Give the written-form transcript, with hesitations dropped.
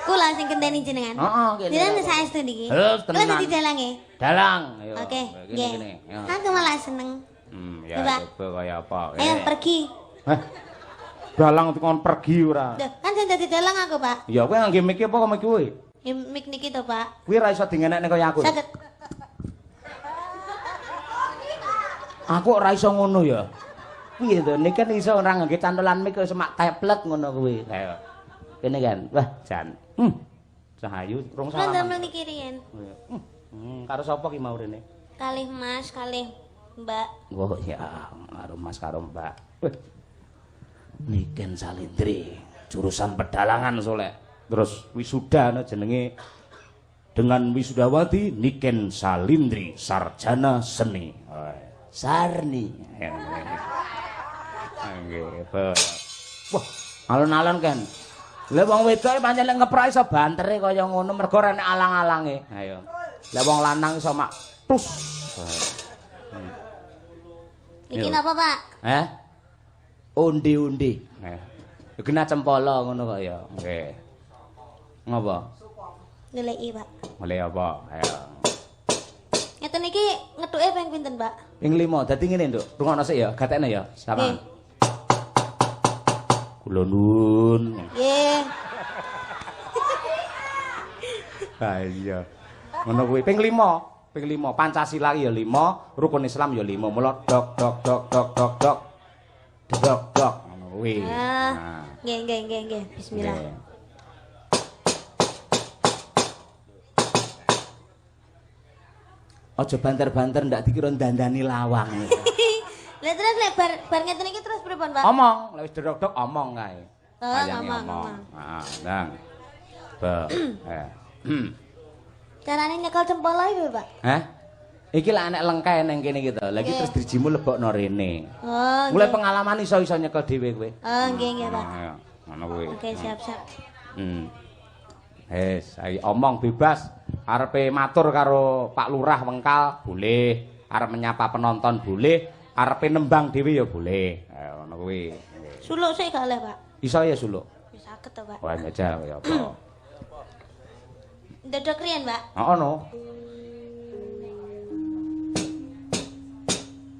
Kula sing genteni jenengan. Heeh, kene. Jenengan saestu niki. Halo, Kula tenan. dadi dalange. Dalang, ayo. Oke, Gini, nggih. gini. Ya. Aku malah seneng. Ya Coba. coba kaya apa. Ayo pergi. Hah? Dalang kon pergi ora. Duh, kan sing dadi dalang aku, Pak. Ya kowe ngangge mic apa kok mic kuwi? Ya mik niki to, Pak. Kuwi ora iso dingenekne kaya aku. Saged. Aku ora iso ngono ya. Piye to? Nek kan iso ora ngangge cantolan mic kok semak teplek ngono kuwi. Ayo. Kene kan. Wah, jan. Cahayu rong Kula salah. ndamel niki riyen. Karo sapa ki mau rene? Kalih Mas, kalih Mbak. Oh ya, karo Mas karo Mbak. Wih. Niken Salindri, jurusan pedalangan solek. Terus wisuda no jenenge dengan wisudawati Niken Salindri, sarjana seni. Sarni. Wah, alon-alon kan. Lah wong wedok pancen lek ngeprak iso bantere kaya ngono mergo ora nek alang-alange. Ayo. Lah wong lanang iso mak tus. Iki napa, Pak? Undi-undi. Kena cempala ngono kok ya. Nggih. Ngapa? Goleki, Pak. Golek apa? Ayo. Ngeten iki ngethuke ping pinten, Pak? Ping 5. Dadi ngene, Nduk. Rungokno sik ya, gatekne ya. Sama. Kula nuwun. Nggih. Ha iya. Ngono kuwi ping 5. Ping 5. Pancasila ya 5, rukun Islam ya 5. Mula dok dok dok dok dok dok. Dok dok ngono kuwi. Nggih. Bismillah. Aja banter-banter ndak dikira dandani lawang. Lah terus lek bar ngeten iki terus pripun, Pak? Omong, lek wis dok-dok omong kae. Ngomong. Heeh, ndang. Ba. Carane nyekel cempala iki, Pak? Hah? Iki lek anek lengkae ning kene iki to. Lah iki terus drijimu lebokno rene. Oh. Mulai pengalaman iso-iso nyekel dhewe kowe. Oh, nggih, Pak. Ngono kuwi. Oke, siap-siap. Ayo omong bebas. Arepe matur karo Pak Lurah Wengkal boleh, arep menyapa penonton boleh, arepe nembang dhewe ya boleh. Ngono kuwi. Suluk sik gak oleh, Pak? Iso ya suluk. Wis saged to, Pak. Wah, jajal kaya apa. Ndodok riyen, Pak? Heeh no.